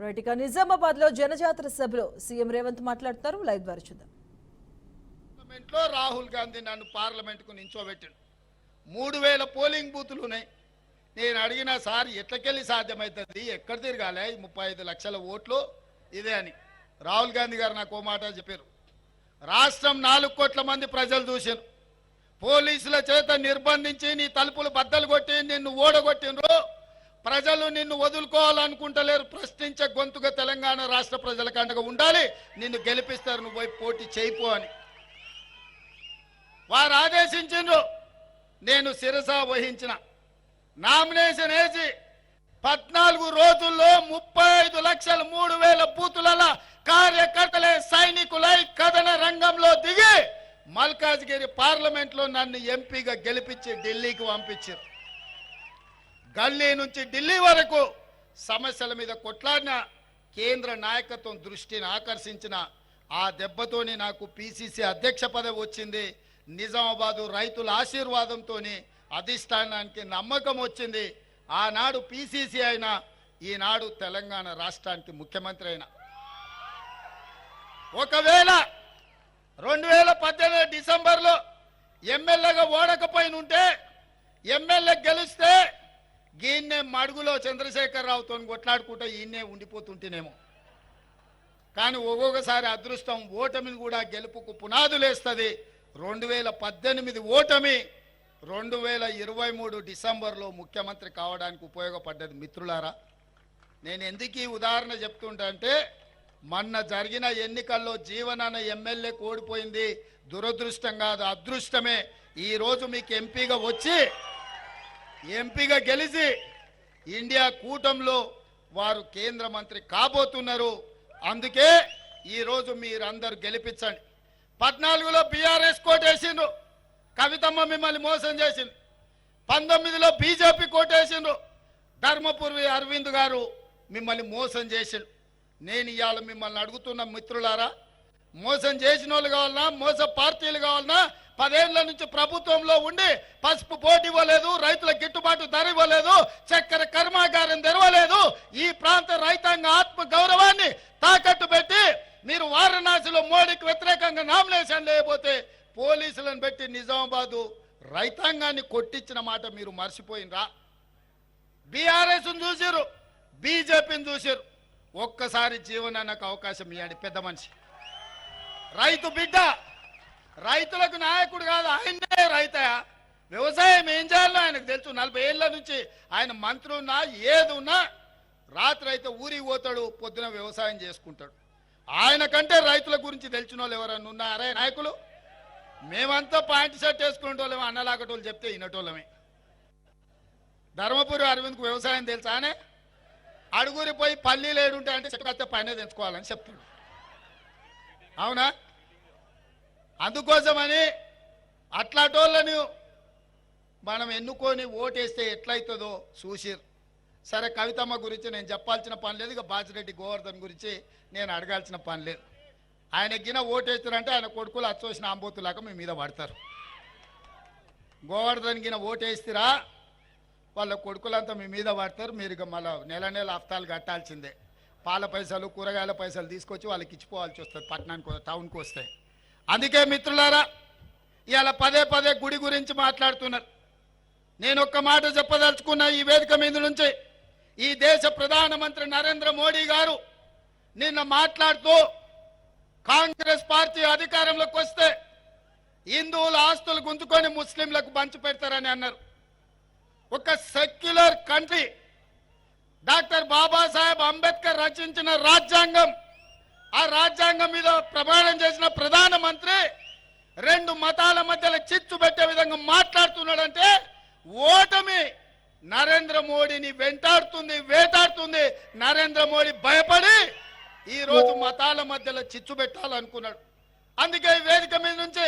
Right, ఇక నిజామాబాద్ లో జనజాతర సభలో సీఎం రేవంత్ మాట్లాడుతారు. లైవ్ ద్వారా చూద్దాం. పార్లమెంట్లో రాహుల్ గాంధీ నన్ను పార్లమెంట్కు నించోబెట్టాడు. 3000 పోలింగ్ బూతులు ఉన్నాయి. నేను అడిగిన సార్ ఎట్లకెళ్ళి సాధ్యమవుతుంది, ఎక్కడ తిరగాలి 35 లక్షల ఓట్లు ఇదే అని. రాహుల్ గాంధీ గారు నాకు ఓ మాట చెప్పారు. రాష్ట్రం 4 కోట్ల మంది ప్రజలు చూశారు. పోలీసుల చేత నిర్బంధించి నీ తలుపులు బద్దలు కొట్టి నిన్ను ఓడగొట్టినరు. ప్రజలు నిన్ను వదులుకోవాలనుకుంటలేరు. ప్రశ్నించే గొంతుగా తెలంగాణ రాష్ట్ర ప్రజల కండగా ఉండాలి. నిన్ను గెలిపిస్తారు, నువ్వు పోయి పోటీ చేయిపో అని వారు ఆదేశించిండ్రు. నేను శిరస వహించిన. నామినేషన్ వేసి 14 రోజుల్లో 35,03,000 బూతుల కార్యకర్తలే సైనికులై కథన రంగంలో దిగి మల్కాజ్గిరి పార్లమెంట్ లో నన్ను ఎంపీగా గెలిపించి ఢిల్లీకి పంపించారు. గల్లీ నుంచి ఢిల్లీ వరకు సమస్యల మీద కొట్లాడిన కేంద్ర నాయకత్వం దృష్టిని ఆకర్షించిన ఆ దెబ్బతోని నాకు పిసిసి అధ్యక్ష పదవి వచ్చింది. నిజామాబాదు రైతుల ఆశీర్వాదంతో అధిష్టానానికి నమ్మకం వచ్చింది. ఆనాడు పిసిసి అయినా ఈనాడు తెలంగాణ రాష్ట్రానికి ముఖ్యమంత్రి అయినా. ఒకవేళ 2018 డిసెంబర్లో ఎమ్మెల్యేగా ఓడకపోయిన ఉంటే, ఎమ్మెల్యే గెలిస్తే ఈయన్నే మడుగులో చంద్రశేఖరరావుతో కొట్లాడుకుంటూ ఈయన్నే ఉండిపోతుంటేనేమో. కానీ ఒక్కొక్కసారి అదృష్టం ఓటమిని కూడా గెలుపుకు పునాదులేస్తుంది. 2018 ఓటమి 2023 డిసెంబర్లో ముఖ్యమంత్రి కావడానికి ఉపయోగపడ్డది. మిత్రులారా, నేను ఎందుకు ఈ ఉదాహరణ చెప్తుంటా అంటే, మొన్న జరిగిన ఎన్నికల్లో జీవనాన్న ఎమ్మెల్యే ఓడిపోయింది దురదృష్టం కాదు, అదృష్టమే. ఈరోజు మీకు ఎంపీగా వచ్చి ఎంపీగా గెలిచి ఇండియా కూటమిలో వారు కేంద్ర మంత్రి కాబోతున్నారు. అందుకే ఈరోజు మీరందరూ గెలిపించండి. 14లో బీఆర్ఎస్ కోటేసిండ్రు, కవితమ్మ మిమ్మల్ని మోసం చేసింది. 19లో బీజేపీ కోటేసిండ్రు, ధర్మపురి అరవింద్ గారు మిమ్మల్ని మోసం చేసిండు. నేను ఇవాళ మిమ్మల్ని అడుగుతున్న మిత్రులారా, మోసం చేసిన వాళ్ళు కావాలన్నా, మోస పార్టీలు కావాలన్నా, 10 ఏళ్ల నుంచి ప్రభుత్వంలో ఉండి పసుపు బోర్డు ఇవ్వలేదు, రైతుల గిట్టుబాటు ధర ఇవ్వలేదు, చక్కెర కర్మాగారం తెరవలేదు, ఈ ప్రాంత రైతాంగ ఆత్మ గౌరవాన్ని తాకట్టు పెట్టి మీరు వారణాసిలో మోడీకి వ్యతిరేకంగా నామినేషన్ లేకపోతే పోలీసులను పెట్టి నిజామాబాదు రైతాంగాన్ని కొట్టించిన మాట మీరు మర్చిపోయినరా? బీఆర్ఎస్ చూసారు, బీజేపీని చూసారు. ఒక్కసారి జీవనానికి అవకాశం ఇవ్వండి. పెద్ద మనిషి, రైతు బిడ్డ, రైతులకు నాయకుడు కాదు, ఆయనే రైతయా. వ్యవసాయం ఏం చేయాలో ఆయనకు తెలుసు. 40 ఏళ్ల నుంచి ఆయన మంత్రి ఉన్నా ఏది ఉన్నా రాత్రి అయితే ఊరికి పోతాడు, పొద్దున వ్యవసాయం చేసుకుంటాడు. ఆయన కంటే రైతుల గురించి తెలిసిన వాళ్ళు ఎవరన్నా ఉన్నారే నాయకులు? మేమంతా పాయింట్ షర్ట్ వేసుకునేటోళ్ళమే, అన్నలాగటోళ్ళు చెప్తే వినటోళ్ళమే. ధర్మపురి అరవింద్కు వ్యవసాయం తెలుసానే? అడుగురి పోయి పల్లీలు ఏడుంటాయంటే చెట్టు కత్తే పైన తెంచుకోవాలని చెప్తాడు. అవునా? అందుకోసమని అట్లాటోళ్ళని మనం ఎన్నుకొని ఓటేస్తే ఎట్లయితుందో చూసిరు. సరే, కవితమ్మ గురించి నేను చెప్పాల్సిన పని లేదు, ఇక బాజిరెడ్డి గోవర్ధన్ గురించి నేను అడగాల్సిన పని లేదు. ఆయన గిన ఓటేస్తారంటే ఆయన కొడుకులు అచ్చోసిన ఆంబోతులాగా మీ మీద పడతారు. గోవర్ధన్ గిన ఓటేస్తారా వాళ్ళ కొడుకులంతా మీ మీద పడతారు. మీరు ఇక మళ్ళీ నెల హఫ్తాలు కట్టాల్సిందే. పాల పైసలు, కూరగాయల పైసలు తీసుకొచ్చి వాళ్ళకి ఇచ్చిపోవాల్సి వస్తుంది పట్టణానికి, టౌన్కి వస్తాయి. అందుకే మిత్రులారా, ఇవాళ పదే గుడి గురించి మాట్లాడుతున్నారు. నేను ఒక్క మాట చెప్పదలుచుకున్నా ఈ వేదిక మీద నుంచి. ఈ దేశ ప్రధానమంత్రి నరేంద్ర మోడీ గారు నిన్న మాట్లాడుతూ, కాంగ్రెస్ పార్టీ అధికారంలోకి వస్తే హిందువుల ఆస్తులు గుంజుకొని ముస్లింలకు పంచి పెడతారని అన్నారు. ఒక secular country, doctor Babasaheb Ambedkar రచించిన రాజ్యాంగం, ఆ రాజ్యాంగం మీద ప్రమాణం చేసిన ప్రధానమంత్రి 2 మతాల మధ్యలో చిచ్చు పెట్టే విధంగా మాట్లాడుతున్నాడంటే ఓటమి నరేంద్ర మోడీని వెంటాడుతుంది, వేటాడుతుంది. నరేంద్ర మోడీ భయపడి ఈ రోజు మతాల మధ్యలో చిచ్చు పెట్టాలనుకున్నాడు. అందుకే ఈ వేదిక మీద నుంచి